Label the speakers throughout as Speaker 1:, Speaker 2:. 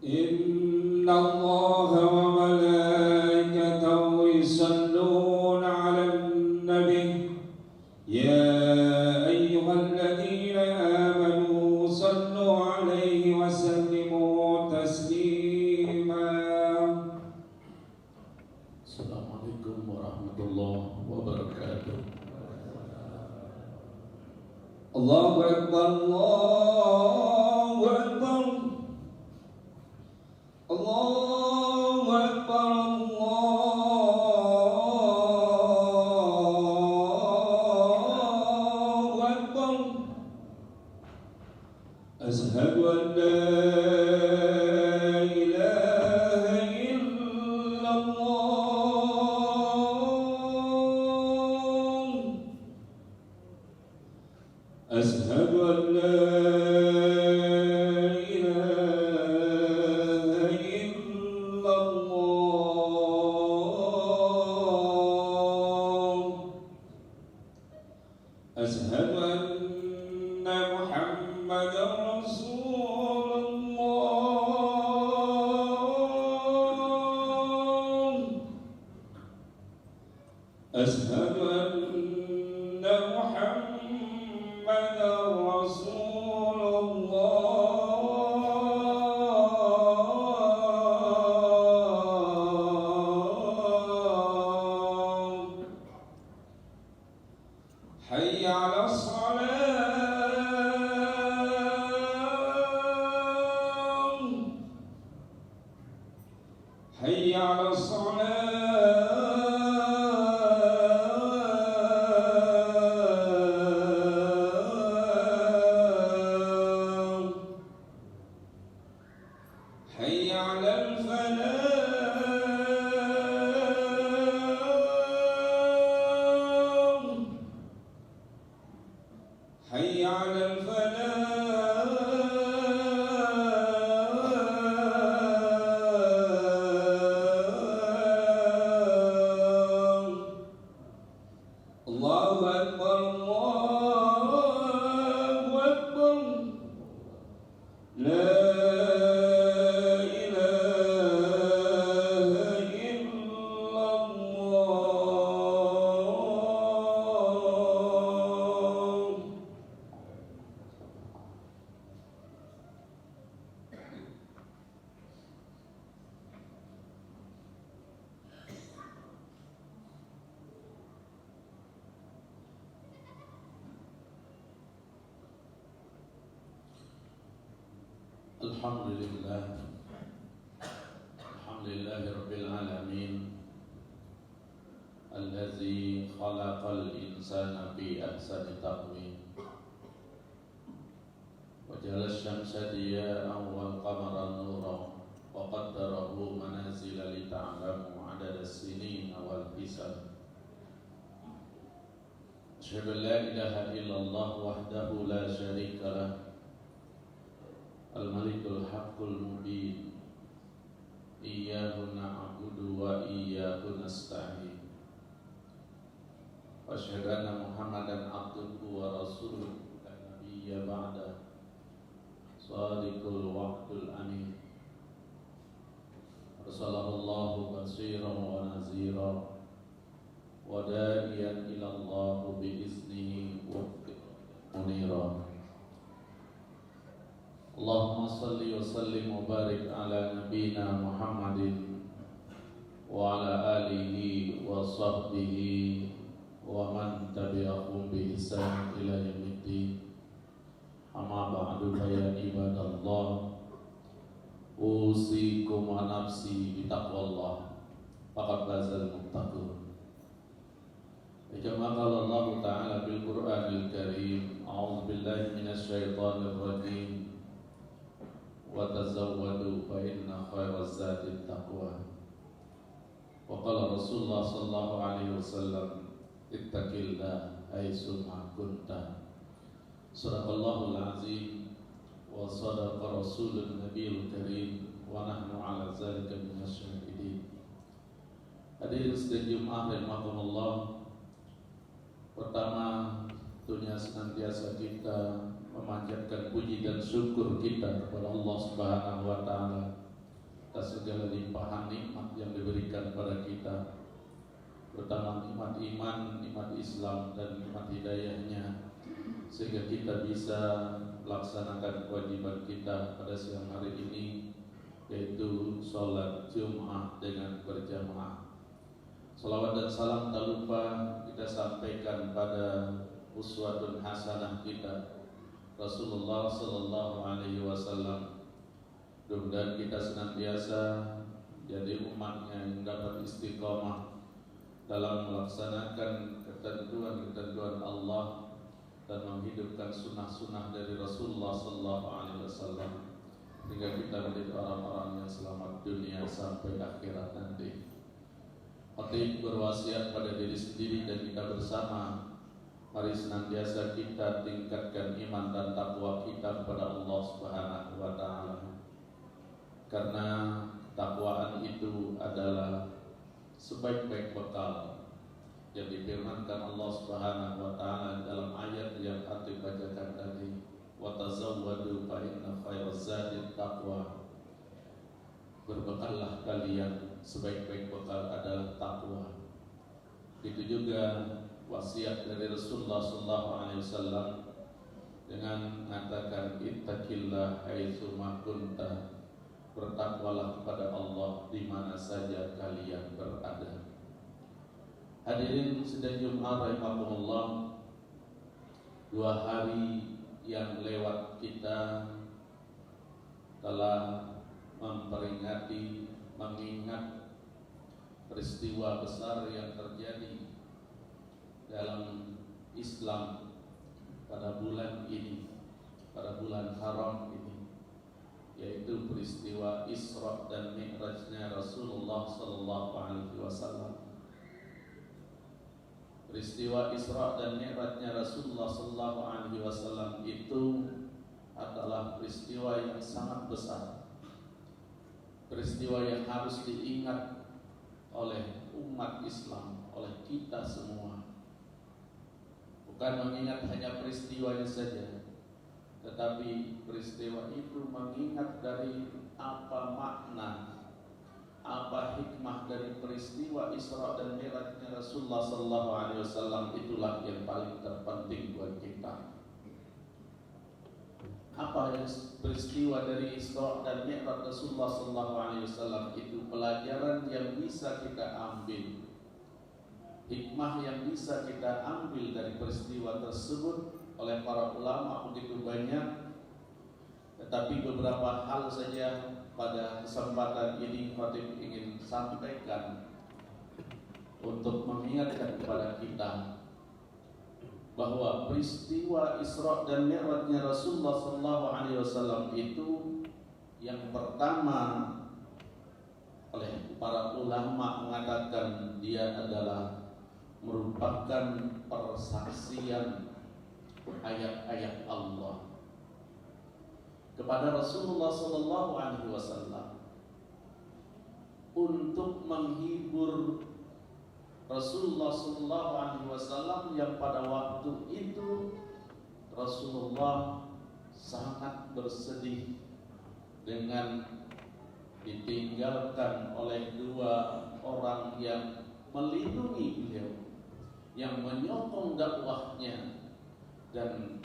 Speaker 1: إن الله وملائكته يصلون على النبي يا أيها الذين آمنوا صلوا عليه وسلموا تسليما.
Speaker 2: Assalamualaikum warahmatullahi wabarakatuh.
Speaker 1: Allahu Akbar, Allahu Akbar, Allahu Akbar, Allahu Akbar. Asyhadu an la ilaha illallah. Asyhadu an la أشهد أن محمدا رسول الله. أشهد أن محمدا رسول الله. حي على الصلاة، حي على الصلاة، حي على الفلاح، حي على الفلاح. الله أكبر، الله أكبر. لا إله إلا الله.
Speaker 2: Alhamdulillah, alhamdulillahi rabbil alamin, allazi khalaqal insana fi ahsani taqwim, wa ja'ala asy-syamsa diya'an wal qamara nuran, wa qaddarahu manazila li ta'lamu 'adada as-sinina wal hisab. Asyhadu an la ilaha illallah wahdahu la syarika lah, al-malikul haqqul mubin, iyyahu na'budu wa iyyahu nasta'in. Wa asyhadu anna Muhammadan abduhu wa rasuluhu la nabiyya ba'da, shadiqul wa'dul amin. Arsalallahu bashiran wa nazira, wa da'iyan ila Allah bi'iznihi wa munira. Allahumma salli wa sallim wa barik ala nabiyyina Muhammadin wa ala alihi wa sahbihi wa man tabi'ahum bi ihsan ila yaumiddin. Amma ba'du, ya ibadallah, usikum wa nafsi bi taqwallah, faqad fazal muttaqun. Kama qala Allah Ta'ala bil Qur'anil Karim, a'udzu billahi minasy syaithanir rajim. Wa tazawwadu fa inna khairaz zadi taqwa. Wa qala Rasulullah sallallahu alaihi wasallam, ittaqillah haitsu ma kunta. Sadaqallahul azim wa sadaqa rasulun nabiyul karim wa nahnu ala zalika minasyahidin. Hadirin sekalian jemaah rahimakumullah, pertama tentunya senantiasa kita memanjatkan puji dan syukur kita kepada Allah Subhanahu wa taala atas segala limpahan nikmat yang diberikan kepada kita, terutama nikmat iman, nikmat Islam, dan nikmat hidayahnya, sehingga kita bisa melaksanakan kewajiban kita pada siang hari ini, yaitu sholat Jumat dengan berjamaah. Salawat dan salam tak lupa kita sampaikan pada uswatun hasanah kita, Rasulullah Sallallahu Alaihi Wasallam. Mudah-mudahan kita senantiasa jadi umatnya yang dapat istiqomah dalam melaksanakan ketentuan-ketentuan Allah dan menghidupkan sunnah-sunnah dari Rasulullah Sallallahu Alaihi Wasallam, sehingga kita menjadi orang-orang yang selamat dunia sampai akhirat nanti. Khatib berwasiat pada diri sendiri dan kita bersama, mari senantiasa kita tingkatkan iman dan takwa kita kepada Allah Subhanahu wa Ta'ala. Karena takwaan itu adalah sebaik-baik bekal yang difirmankan Allah Subhanahu wa Ta'ala dalam ayat yang Khatib bacakan tadi, wa tazawwadu fa inna khairaz zadi taqwa. Berbekallah kalian, sebaik-baik bekal adalah takwa. Itu juga wasiat dari Rasulullah sallallahu alaihi wasallam dengan mengatakan ittaqillah haitsu ma kunta. Bertakwalah kepada Allah di mana saja kalian berada. Hadirin sidang Jumat rahimakumullah, 2 hari yang lewat kita telah memperingati, mengingat peristiwa besar yang terjadi dalam Islam pada bulan ini, pada bulan haram ini, yaitu peristiwa Isra dan Mi'rajnya Rasulullah Sallallahu Alaihi Wasallam. Peristiwa Isra dan Mi'rajnya Rasulullah Sallallahu Alaihi Wasallam itu adalah peristiwa yang sangat besar, peristiwa yang harus diingat oleh umat Islam, oleh kita semua. Bukan mengingat hanya peristiwanya saja, tetapi peristiwa itu mengingat dari apa makna, apa hikmah dari peristiwa Isra dan Mi'rajnya Rasulullah Sallallahu Alaihi Wasallam. Itulah yang paling terpenting buat kita. Apa yang peristiwa dari Isra dan Mi'raj Rasulullah Sallallahu Alaihi Wasallam itu? Pelajaran yang bisa kita ambil, hikmah yang bisa kita ambil dari peristiwa tersebut oleh para ulama begitu banyak, tetapi beberapa hal saja pada kesempatan ini Khatib ingin sampaikan untuk mengingatkan kepada kita bahwa peristiwa Isra dan Mi'rajnya Rasulullah Sallallahu Alaihi Wasallam itu yang pertama oleh para ulama mengatakan dia adalah merupakan persaksian ayat-ayat Allah kepada Rasulullah Sallallahu Alaihi Wasallam untuk menghibur Rasulullah Sallallahu Alaihi Wasallam yang pada waktu itu Rasulullah sangat bersedih dengan ditinggalkan oleh 2 orang yang melindungi beliau, yang menyokong dakwahnya, dan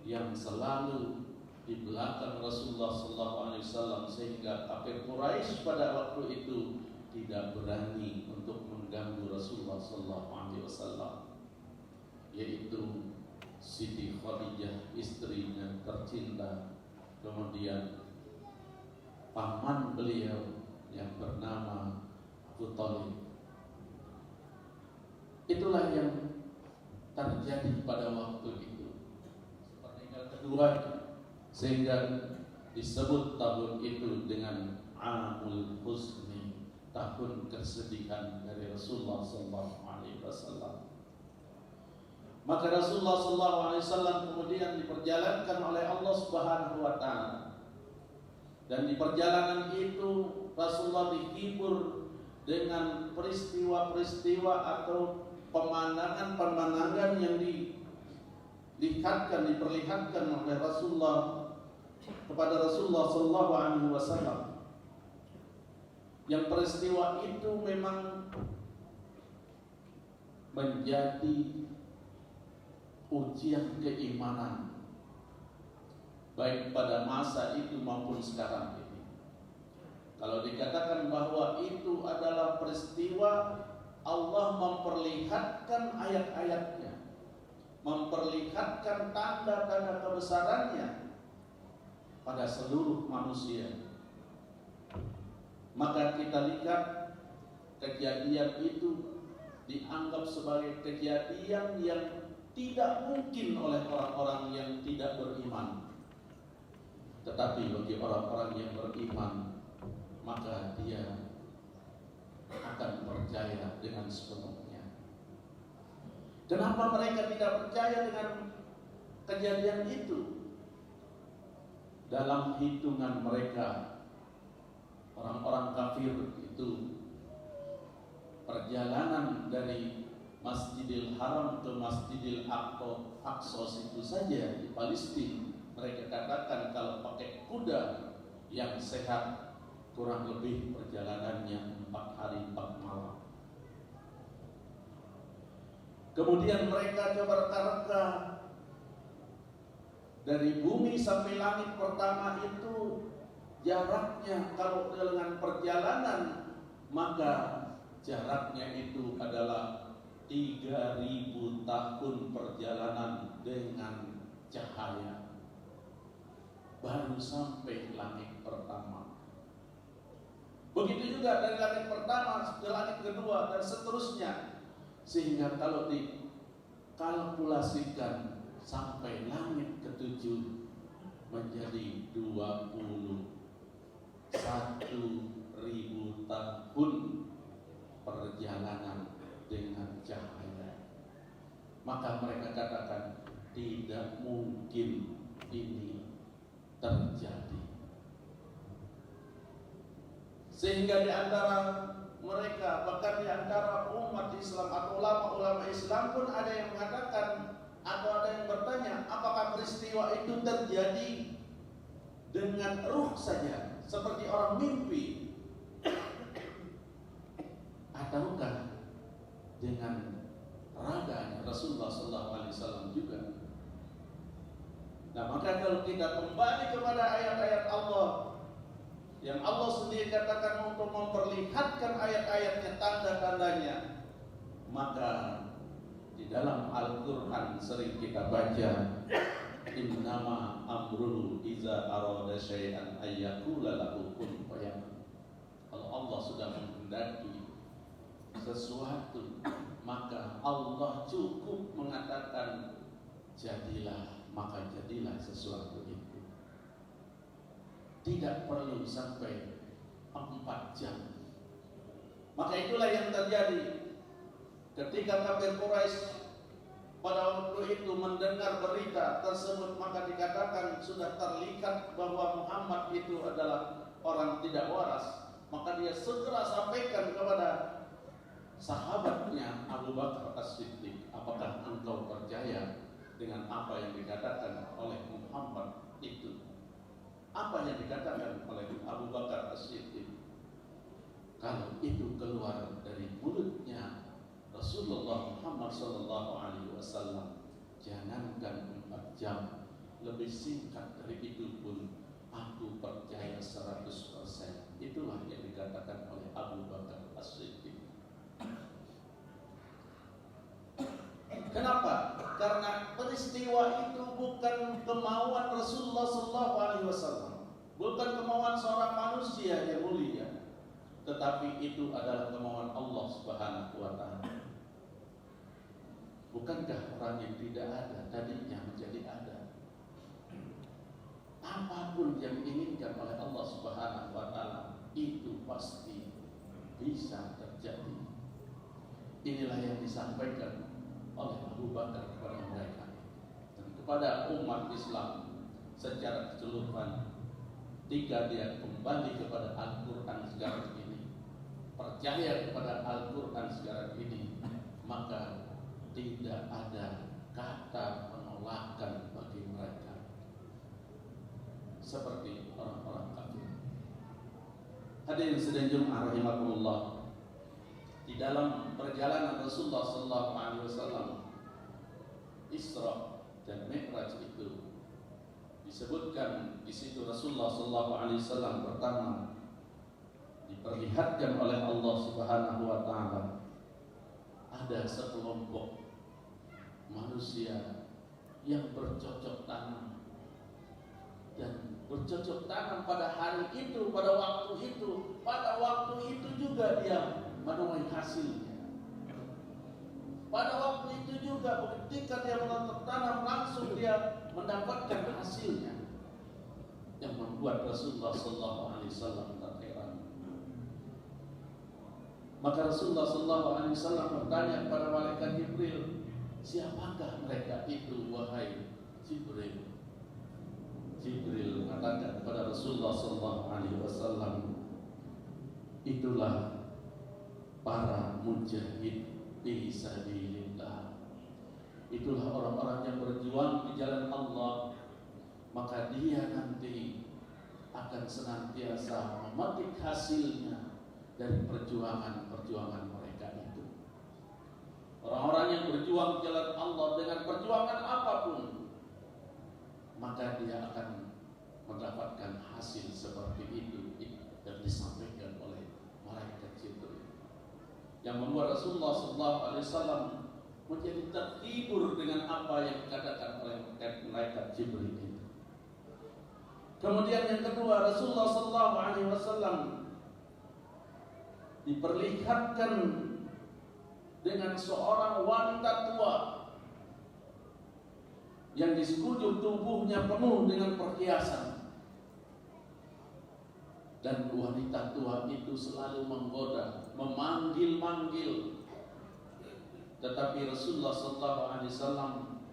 Speaker 2: yang selalu di belakang Rasulullah SAW, sehingga kafir Quraisy pada waktu itu tidak berani untuk mengganggu Rasulullah SAW, yaitu Siti Khadijah, istrinya tercinta, kemudian paman beliau yang bernama Abu Thalib. Itulah yang terjadi pada waktu itu, sepertiga kedua, sehingga disebut tahun itu dengan Amul Huzni, tahun kesedihan dari Rasulullah SAW. Maka Rasulullah SAW kemudian diperjalankan oleh Allah Subhanahu wa Ta'ala, dan di perjalanan itu Rasulullah dihibur dengan peristiwa-peristiwa atau pemandangan-pemandangan yang diperlihatkan oleh Rasulullah kepada Rasulullah Sallallahu Alaihi Wasallam. yang peristiwa itu memang menjadi ujian keimanan baik pada masa itu maupun sekarang ini. Kalau dikatakan bahwa itu adalah peristiwa Allah memperlihatkan ayat-ayatnya, memperlihatkan tanda-tanda kebesarannya pada seluruh manusia, maka kita lihat kejadian itu dianggap sebagai kejadian yang tidak mungkin oleh orang-orang yang tidak beriman. Tetapi bagi orang-orang yang beriman, maka dia akan percaya dengan sepenuhnya. Kenapa mereka tidak percaya dengan kejadian itu? Dalam hitungan mereka, orang-orang kafir itu perjalanan dari Masjidil Haram ke Masjidil Aqsa itu saja di Palestina, mereka katakan kalau pakai kuda yang sehat kurang lebih perjalanannya 4 hari 4 malam. Kemudian mereka coba reka-reka dari bumi sampai langit pertama itu jaraknya, kalau dengan perjalanan maka jaraknya itu adalah 3.000 tahun perjalanan dengan cahaya baru sampai langit pertama. Begitu juga dari langit pertama ke langit kedua dan seterusnya, sehingga kalau dikalkulasikan sampai langit ketujuh menjadi 21.000 tahun perjalanan dengan cahaya. Maka mereka katakan tidak mungkin ini terjadi. Sehingga di antara mereka, bahkan di antara umat Islam atau ulama-ulama Islam pun ada yang mengatakan atau ada yang bertanya, apakah peristiwa itu terjadi dengan ruh saja, seperti orang mimpi, ataukah dengan raganya Rasulullah SAW juga. Nah, maka kalau kita kembali kepada ayat-ayat Allah yang Allah sendiri katakan untuk memperlihatkan ayat-ayatnya, tanda-tandanya, maka di dalam Al-Quran sering kita baca, innama amruhu iza arada syai'an ayyakula lahu kun fayakun. Kalau Allah sudah menghendaki sesuatu, maka Allah cukup mengatakan jadilah, maka jadilah sesuatu itu. Tidak perlu sampai 4 jam. Maka itulah yang terjadi ketika kafir Quraisy pada waktu itu mendengar berita tersebut, maka dikatakan sudah terlihat bahwa Muhammad itu adalah orang tidak waras. Maka dia segera sampaikan kepada sahabatnya Abu Bakar As-Siddiq, apakah engkau percaya dengan apa yang dikatakan oleh Muhammad itu? Apa yang dikatakan oleh Abu Bakar As-Siddiq? Kalau itu keluar dari mulutnya Rasulullah Muhammad SAW, jangankan 4 jam, lebih singkat dari itu pun aku percaya 100%. Itulah yang dikatakan oleh Abu Bakar As-Siddiq. Kenapa? Karena peristiwa itu bukan kemauan Rasulullah SAW, bukan kemauan seorang manusia yang mulia, tetapi itu adalah kemauan Allah Subhanahu wa Ta'ala. Bukankah orang yang tidak ada tadinya menjadi ada? Apapun yang diinginkan oleh Allah Subhanahu wa Ta'ala itu pasti bisa terjadi. Inilah yang disampaikan oleh Abu Bakar kepada mereka dan kepada umat Islam secara keseluruhan. Jika dia kembali kepada Al-Quran sekarang ini, percaya kepada Al-Quran sekarang ini, maka tidak ada kata penolakan bagi mereka seperti orang-orang kafir. Hadirin sedang Jumat rahimakumullah, di dalam perjalanan Rasulullah sallallahu alaihi wasallam Isra dan Mi'raj itu disebutkan di situ Rasulullah sallallahu alaihi wasallam pertama diperlihatkan oleh Allah Subhanahu wa taala ada sekelompok manusia yang bercocok tanam, dan bercocok tanam pada hari itu, pada waktu itu juga dia menuai hasilnya. Pada waktu itu juga ketika dia menanam tanam, langsung dia mendapatkan hasilnya, yang membuat Rasulullah sallallahu alaihi wasallam terheran. Maka Rasulullah sallallahu alaihi wasallam bertanya kepada malaikat Jibril, siapakah mereka itu wahai Jibril? Jibril mengatakan kepada Rasulullah sallallahu alaihi wasallam, itulah para mujahid fi sabilillah. Itulah orang-orang yang berjuang di jalan Allah, maka dia nanti akan senantiasa memetik hasilnya dari perjuangan mereka itu. Orang-orang yang berjuang di jalan Allah dengan perjuangan apapun, maka dia akan mendapatkan hasil seperti itu yang disampaikan oleh malaikat Jibril, yang membuat Rasulullah SAW menjadi tertidur dengan apa yang dikatakan oleh malaikat Jibril itu. Kemudian yang kedua, Rasulullah SAW diperlihatkan dengan seorang wanita tua yang di sekujur tubuhnya penuh dengan perhiasan, dan wanita tua itu selalu menggoda, memanggil-manggil, tetapi Rasulullah SAW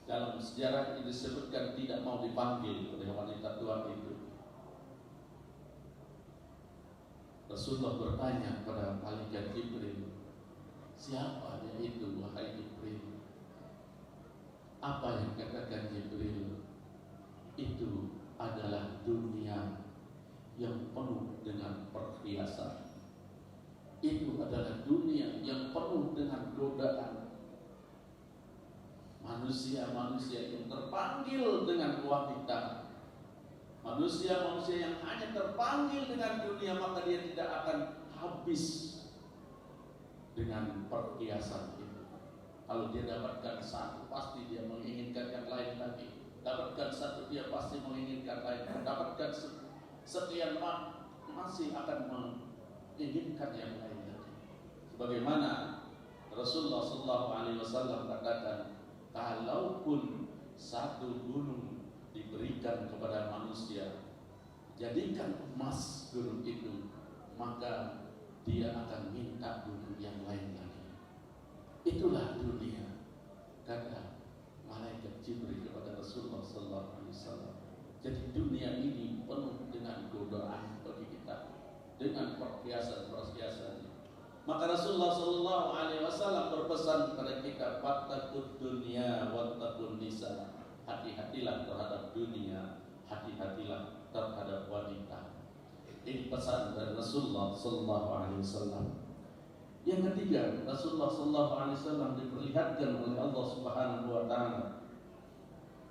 Speaker 2: dalam sejarah ini disebutkan tidak mau dipanggil oleh wanita tua itu. Rasulullah bertanya kepada malaikat Jibril, siapa dia itu wahai Jibril? Apa yang katakan Jibril? Itu adalah dunia yang penuh dengan perhiasan. Itu adalah dunia yang penuh dengan godaan. Manusia-manusia yang terpanggil dengan wanita, manusia-manusia yang hanya terpanggil dengan dunia, maka dia tidak akan habis dengan perhiasan itu. Kalau dia dapatkan satu, pasti dia menginginkan yang lain lagi. Dapatkan satu, dia pasti menginginkan lain. Dapatkan sekian, masih akan menginginkan yang lain lagi. Sebagaimana Rasulullah SAW katakan, kalaupun satu gunung diberikan kepada manusia, jadikan emas gunung itu, maka dia akan minta gunung yang lain lagi. Itulah dunia, kata malaikat Jibril kepada Rasulullah SAW. Jadi dunia ini penuh dengan godaan bagi kita, dengan perhiasan-perhiasan. Maka Rasulullah SAW berpesan kepada kita, fattaqud dunya wattaqun nisa. Hati-hatilah terhadap dunia, hati-hatilah terhadap wanita. Ini pesan dari Rasulullah SAW. Yang ketiga, Rasulullah SAW diperlihatkan oleh Allah Subhanahu wa taala,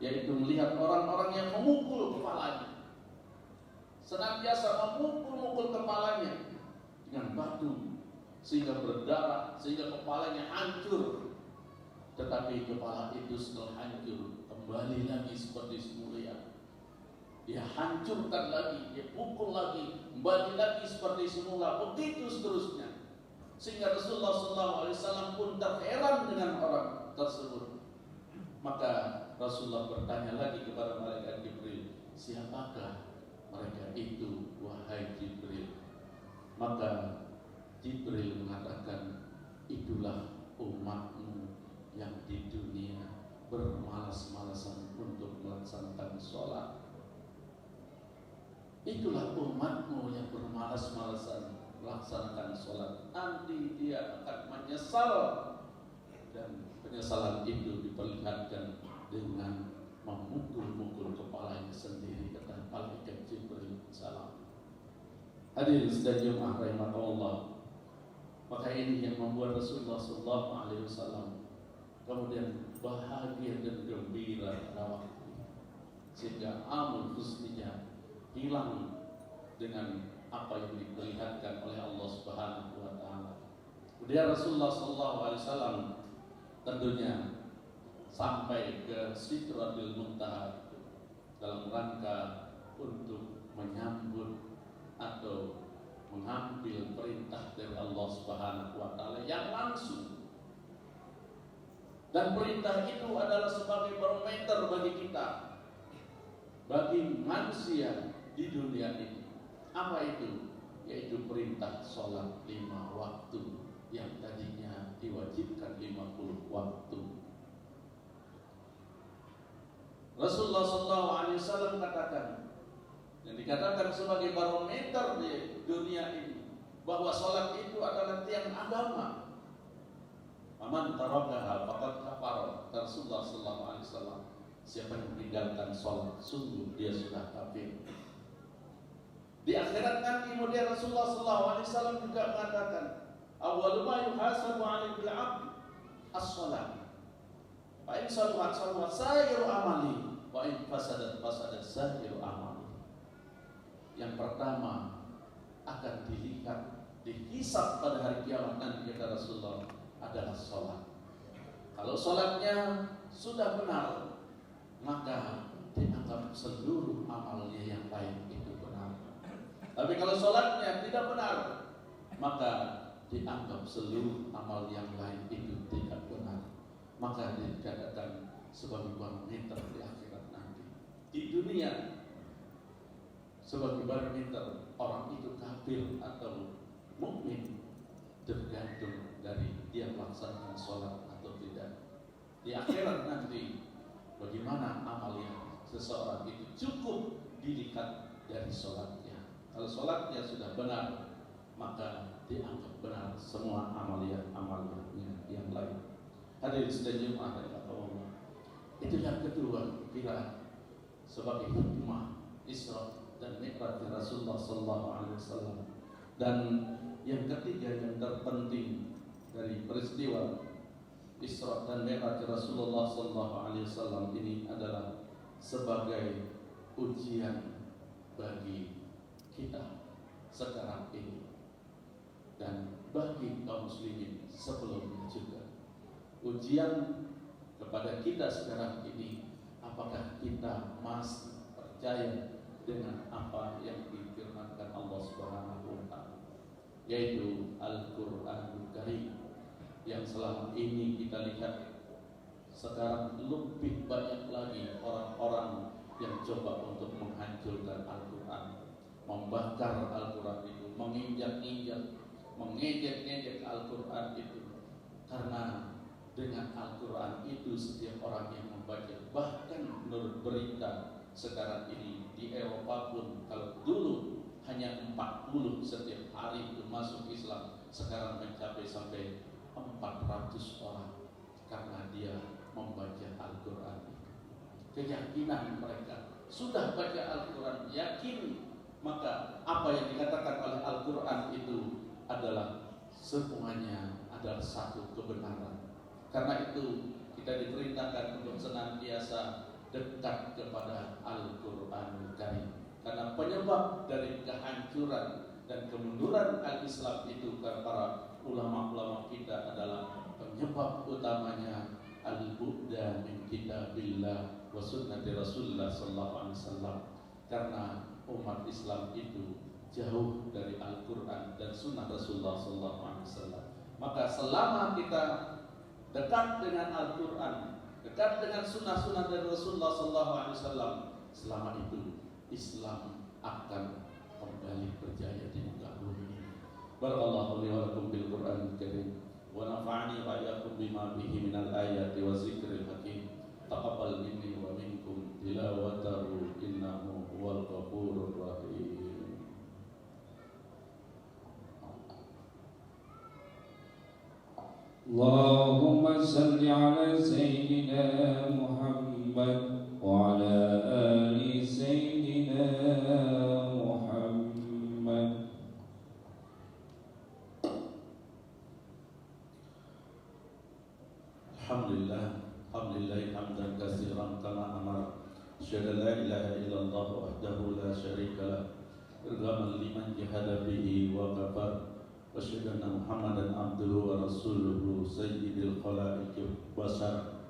Speaker 2: yaitu melihat orang-orang yang memukul kepalanya, senantiasa memukul kepalanya dengan batu sehingga berdarah, sehingga kepalanya hancur. Tetapi kepala itu setelah hancur kembali lagi seperti semula. Dia hancurkan lagi, dia pukul lagi, kembali lagi seperti semula, begitu seterusnya. Sehingga Rasulullah SAW pun terheran dengan orang tersebut. Maka Rasulullah bertanya lagi kepada malaikat Jibril, siapakah mereka itu wahai Jibril? Maka Jibril mengatakan, itulah umatmu yang di dunia bermalas-malasan untuk melaksanakan sholat. Itulah umatmu yang bermalas-malasan melaksanakan sholat. Nanti dia akan menyesal, dan penyesalan itu diperlihatkan dengan memukul-mukul kepalanya sendiri, kata malaikat Jibril salam. Hadirin sekalian jemaah rahimakumullah. Maka ini yang membuat Rasulullah sallallahu alaihi wasallam kemudian bahagia dan gembira pada waktu itu, sehingga amul husninya hilang dengan apa yang diperlihatkan oleh Allah Subhanahu wa taala. Kemudian Rasulullah sallallahu alaihi wasallam tentunya sampai ke Sidratul Muntaha dalam rangka untuk menyambut atau mengambil perintah dari Allah Subhanahu wa taala yang langsung. Dan perintah itu adalah sebagai barometer bagi kita, bagi manusia di dunia ini. Apa itu? Yaitu perintah sholat 5 waktu yang tadinya diwajibkan 50 waktu. Rasulullah SAW katakan, yang dikatakan sebagai barometer di dunia ini, bahwa sholat itu adalah tiang agama. Aman tarakaha faqad kafara. Rasulullah SAW, siapa yang meninggalkan sholat, sungguh dia sudah kafir. Di akhirat nanti kemudian Rasulullah SAW juga mengatakan, awwalu ma yuhasabu 'alaihi al-'abd as-shalah. Fa in saluhat saluhat sa'iru amali, wa in fasadat fasadat sa'iru amali. Yang pertama akan dilihat, dihisab pada hari kiamat nanti kata Rasulullah adalah sholat. Kalau sholatnya sudah benar, maka dianggap seluruh amalnya yang lain itu benar. Tapi kalau sholatnya tidak benar, maka dianggap seluruh amal yang lain itu tidak benar. Maka dikatakan sebagai barometer di akhirat nanti. Di dunia sebagai barometer orang itu kafir atau mukmin tergantung dari dia melaksanakan sholat atau tidak. Di akhirat nanti bagaimana amalnya seseorang itu cukup dilihat dari sholatnya. Kalau sholatnya sudah benar, maka dianggap benar semua amalnya yang lain. Hadirin sekalian jemaah Allah. Itu yang kedua, kira sebagai hikmah Isra dan Mi'raj Rasulullah sallallahu alaihi wasallam. Dan yang ketiga yang terpenting dari peristiwa Isra dan Mi'raj Rasulullah sallallahu alaihi wasallam ini adalah sebagai ujian bagi kita sekarang ini dan bagi kaum muslimin sebelumnya juga. Ujian kepada kita sekarang ini, apakah kita masih percaya dengan apa yang difirmankan Allah Subhanahu wa taala, yaitu Al-Qur'anul Karim, yang selama ini kita lihat sekarang lebih banyak lagi orang-orang yang coba untuk menghancurkan Al-Qur'an, membakar Al-Qur'an itu, menginjak-injak, mengejek-ngejek Al-Qur'an itu. Karena dengan Al-Quran itu setiap orang yang membaca, bahkan menurut berita sekarang ini di Eropa pun, kalau dulu hanya 40 setiap hari itu masuk Islam, sekarang mencapai sampai 400 orang karena dia membaca Al-Quran itu. Keyakinan mereka sudah baca Al-Quran, yakin, maka apa yang dikatakan oleh Al-Quran itu adalah semuanya adalah satu kebenaran. Karena itu kita diperintahkan untuk senantiasa dekat kepada Al-Quranul Karim. Karena penyebab dari kehancuran dan kemunduran al-Islam itu para ulama-ulama kita adalah penyebab utamanya al-bu'da min kitabillah wa sunnati Rasulullah sallallahu alaihi wasallam. Karena umat Islam itu jauh dari Al-Quran dan sunnah Rasulullah sallallahu alaihi wasallam. Maka selama kita dekat dengan Al-Quran, dekat dengan sunnah-sunnah dari Rasulullah SAW, selama itu Islam akan kembali berjaya di muka bumi ini. Barakallahu li wa lakum bil Qur'anil Karim wa nafa'ani wa iyyakum bima bihi minal ayati wa zikril hakim. Taqabbal minni wa minkum tilawatahu innahu huwal ghafurur rahim.
Speaker 3: Allahumma salli ala Sayyidina Muhammad wa ala ali Sayyidina Muhammad.
Speaker 2: Alhamdulillah hamdan katsiran kama amara. Asyhadu an la ilaha illallah wahdahu la syarika lah. Irghaman liman jahada bihi wa kafar. Wa asyhadu anna Muhammadan abduhu wa rasuluhu sayyidil khalaiqi bashar.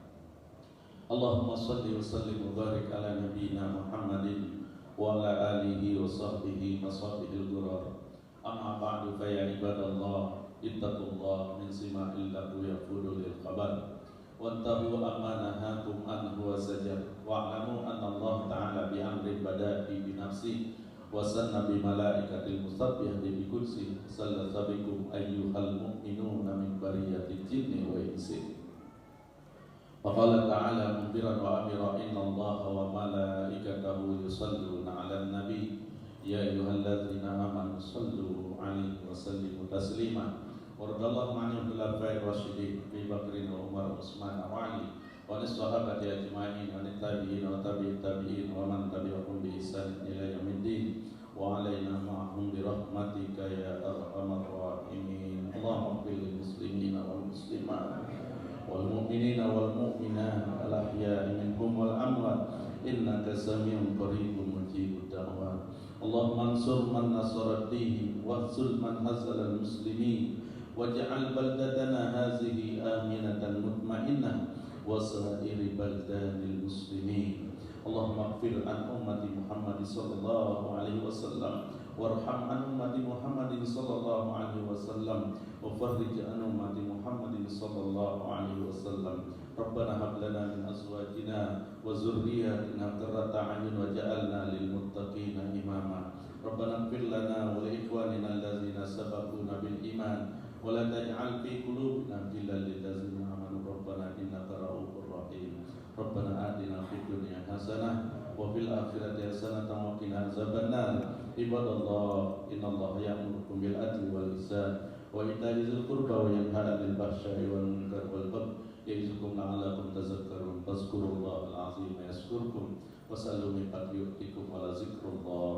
Speaker 2: Allahumma salli wa sallim wa barik ala nabiyyina Muhammadin wa ala alihi wa sahbihi masabihil durar. Amma ba'du fa ya ibadallah ittaqullah min sima'il lahu yafudu lil khabar wantahu amma nahakum anhu wa sajar wa'lamu anna Allah ta'ala bi amri bada'i bi nafsi wa sanna bi malaikatil musabbihati bi kursi sallata bikum ayyuhal mu'minuna min bariyatil jinni wa insi. Faqala ta'ala mumbiran wa amira inna Allah wa malaikatahu yusalluna 'alan nabi ya ayyuhalladzina amanu sallu 'alaihi wa sallimu taslima. Waradallahu anhum khulafa'ir rasyidin Abi Bakrin wa Umar wa Utsman wa Ali wa as-sahabati ajma'in wa tabi'in wa tabi'it tabi'in wa man tabi'ahum bi ihsan ila yaumiddin wa 'alaina ma'ahum bi rahmatika ya arhamar rahimin. Allahumma ighfir lil muslimina wal muslimat wal mu'minina wal mu'minat al ahya'i minhum wal amwat innaka sami'un qaribun mujibud da'wat. Allahumma ansur man nasara ad-din wa khzul man hazala al-muslimin waj'al baldatana hazihi aminatan mutmainnah wa sa'iri baldanil muslimin. Allahumma ighfir an ummati Muhammad sallallahu alaihi wasallam warham an ummati Muhammad sallallahu alaihi wasallam wa farrij an ummati Muhammad sallallahu alaihi wasallam. Rabbana hab lana min azwajina wa zurriyyatina qurrata a'yun waj'alna lil muttaqina imama. Rabbana ighfir lana wa li ikhwanina allazina sabaquna bil iman wa la taj'al fi qulubina ghillan lil ladzina amanu rabbana innaka ra'ufur rahim. Rabbana atina fid dunya hasanah wa fil akhirati hasanatan wa qina azabannar. Ibadallah innallaha ya'murukum bil adli wal ihsan wa ita'i dzil qurba wa yanha 'anil fahsya'i wal munkari wal baghi ya'izukum la'allakum tadhakkarun. Fadhkurullahal 'azim yazkurkum wa sallu min fadlihi yu'tikum wa la zikrullah